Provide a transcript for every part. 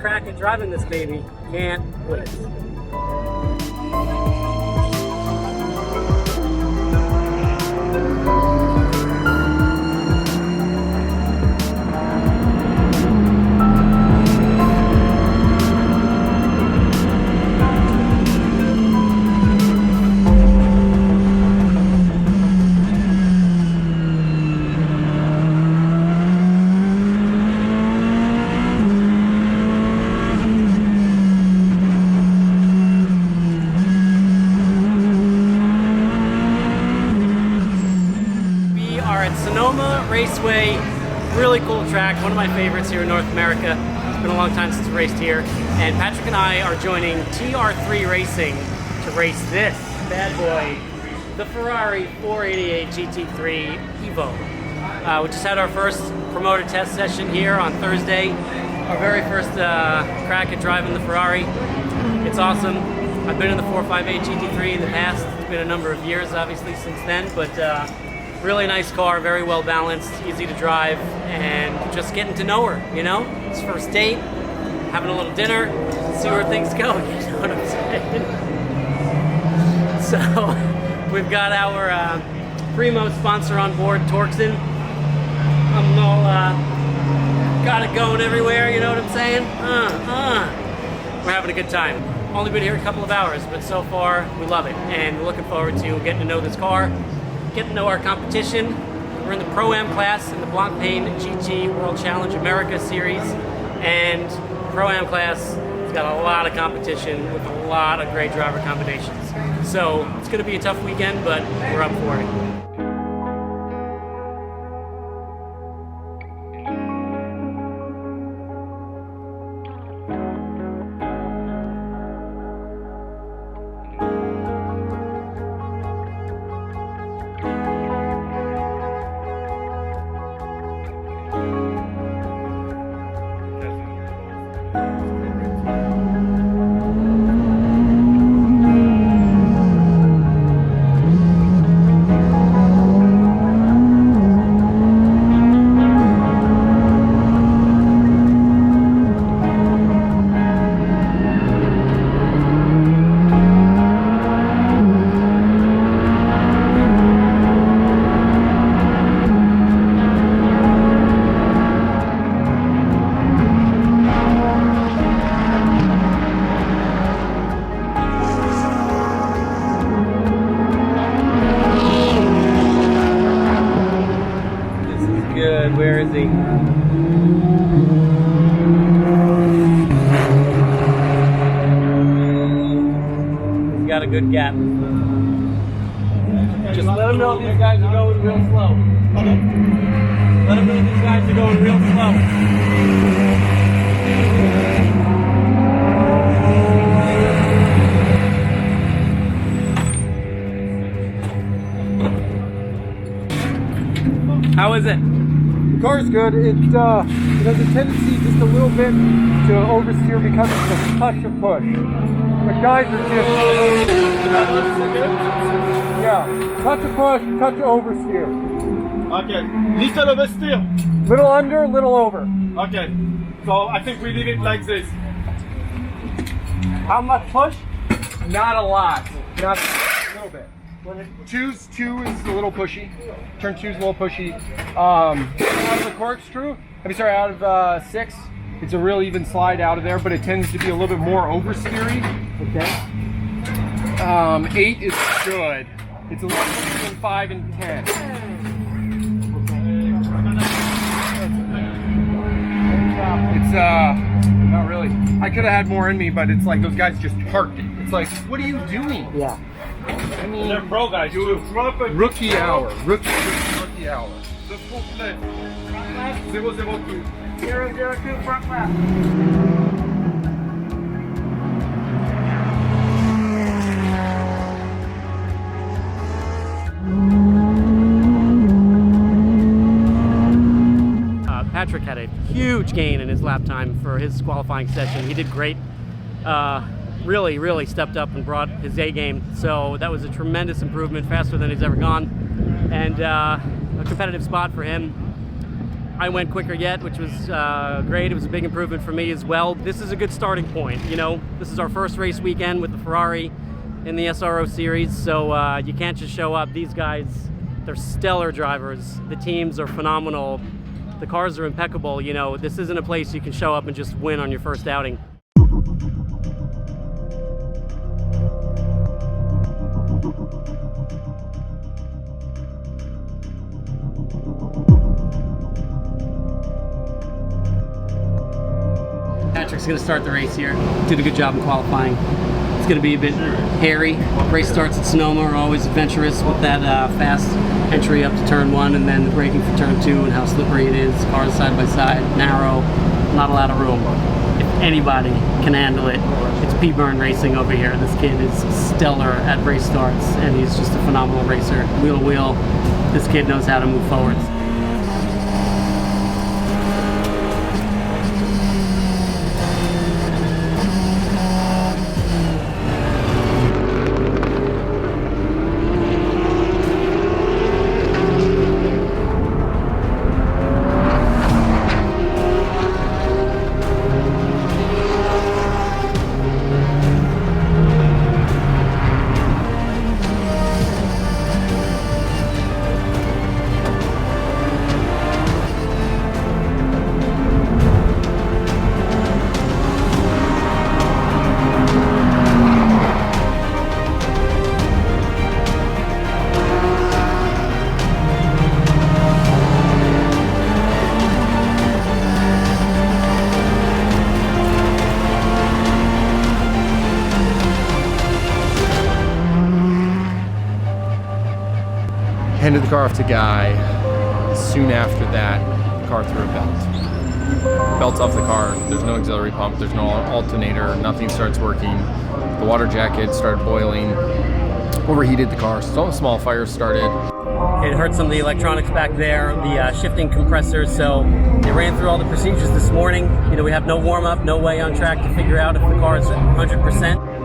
crack at driving this baby. Can't wait. Sonoma Raceway, really cool track, one of my favorites here in North America. It's been a long time since I raced here, and Patrick and I are joining TR3 Racing to race this bad boy, the Ferrari 488 GT3 Evo. We just had our first promoter test session here on Thursday, our very first crack at driving the Ferrari. It's awesome. I've been in the 458 GT3 in the past. It's been a number of years, obviously, since then, but really nice car, very well balanced, easy to drive, and just getting to know her, you know? It's first date, having a little dinner, see where things go, you know what I'm saying? So, we've got our Primo sponsor on board, Torxen. I'm all, got it going everywhere, you know what I'm saying? We're having a good time. Only been here a couple of hours, but so far, we love it, and we're looking forward to getting to know this car, getting to know our competition. We're in the Pro-Am class in the Blancpain GT World Challenge America Series, and Pro-Am class has got a lot of competition with a lot of great driver combinations. So it's going to be a tough weekend, but we're up for it. Where is he? He's got a good gap. Just let him know these guys are going real slow. Let him know these guys are going real slow. How is it? The car's good. It has a tendency just a little bit to oversteer because of the touch of push. The guys are just, yeah, touch of push, touch of oversteer. Okay, little oversteer. Little under, little over. Okay, so I think we leave it like this. How much push? Not a lot. Not a little bit. Choose 2 is a little pushy. Turn 2 is a little pushy. Out of the corkscrew, out of 6, it's a real even slide out of there, but it tends to be a little bit more oversteery. Okay. 8 is good. It's a little better than 5 and 10. It's not really. I could have had more in me, but it's like those guys just parked it. It's like, what are you doing? Yeah. I mean, they're pro guys too. Rookie hour. Rookie hour. The full flip. 002. 002 front left. Patrick had a huge gain in his lap time for his qualifying session. He did great. Really stepped up and brought his A game. So that was a tremendous improvement, faster than he's ever gone. And a competitive spot for him. I went quicker yet, which was great. It was a big improvement for me as well. This is a good starting point. You know, this is our first race weekend with the Ferrari in the SRO series, so you can't just show up. These guys, they're stellar drivers. The teams are phenomenal. The cars are impeccable. You know, this isn't a place you can show up and just win on your first outing. Patrick's going to start the race here. Did a good job in qualifying. It's going to be a bit hairy. Race starts at Sonoma are always adventurous with that fast entry up to turn 1 and then braking for turn 2 and how slippery it is. Cars side by side, narrow, not a lot of room. If anybody can handle it, it's P. Byrne Racing over here. This kid is stellar at race starts and he's just a phenomenal racer. Wheel to wheel, this kid knows how to move forwards. Handed the car off to Guy. Soon after that, the car threw a belt. Belt's off the car. There's no auxiliary pump. There's no alternator. Nothing starts working. The water jacket started boiling. Overheated the car. So small fire started. It hurt some of the electronics back there, the shifting compressors, so they ran through all the procedures this morning. You know, we have no warm-up, no way on track to figure out if the car is 100%.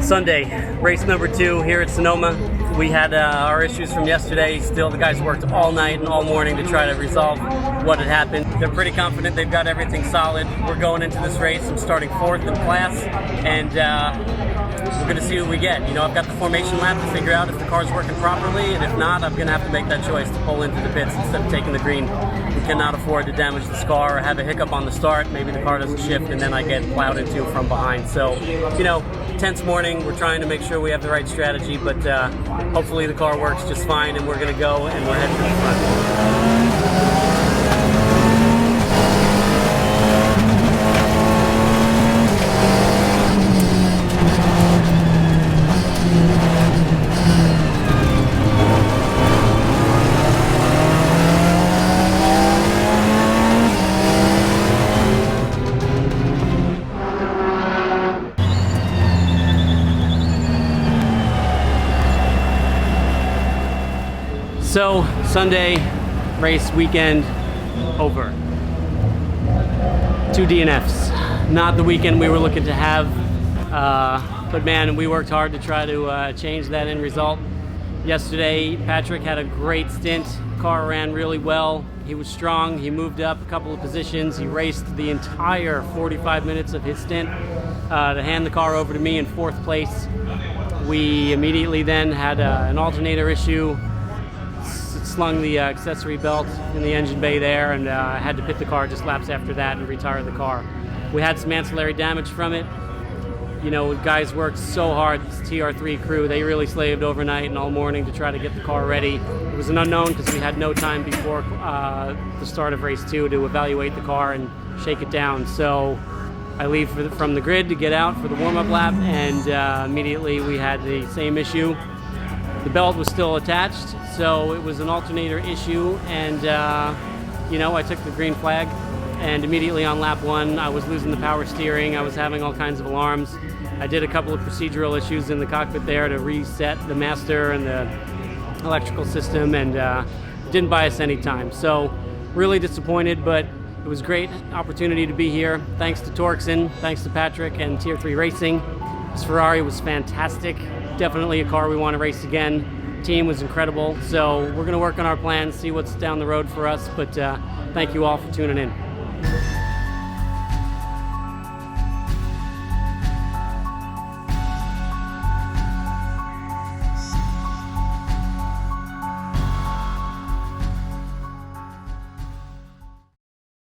Sunday, race number 2 here at Sonoma. We had our issues from yesterday. Still, the guys worked all night and all morning to try to resolve what had happened. They're pretty confident they've got everything solid. We're going into this race. I'm starting 4th in class, and we're going to see what we get. You know, I've got the formation lap to figure out if the car's working properly, and if not, I'm going to have to make that choice to pull into the pits instead of taking the green. We cannot afford to damage the car or have a hiccup on the start. Maybe the car doesn't shift, and then I get plowed into from behind. So, you know, tense morning. We're trying to make sure we have the right strategy, but hopefully the car works just fine, and we're going to go, and we're heading to the front. So, Sunday race weekend over. 2 DNFs. Not the weekend we were looking to have, but man, we worked hard to try to change that end result. Yesterday, Patrick had a great stint. Car ran really well. He was strong. He moved up a couple of positions. He raced the entire 45 minutes of his stint to hand the car over to me in 4th place. We immediately then had an alternator issue. Slung the accessory belt in the engine bay there, and I had to pit the car just laps after that and retire the car. We had some ancillary damage from it. You know, guys worked so hard, this TR3 crew. They really slaved overnight and all morning to try to get the car ready. It was an unknown because we had no time before the start of race 2 to evaluate the car and shake it down. So I leave from the grid to get out for the warm-up lap, and immediately we had the same issue. The belt was still attached, so it was an alternator issue, and you know, I took the green flag, and immediately on lap 1, I was losing the power steering. I was having all kinds of alarms. I did a couple of procedural issues in the cockpit there to reset the master and the electrical system, and didn't buy us any time. So really disappointed, but it was a great opportunity to be here. Thanks to Torxen, thanks to Patrick and TR3 Racing. This Ferrari was fantastic. Definitely a car we want to race again. Team was incredible. So we're going to work on our plans, see what's down the road for us. But thank you all for tuning in.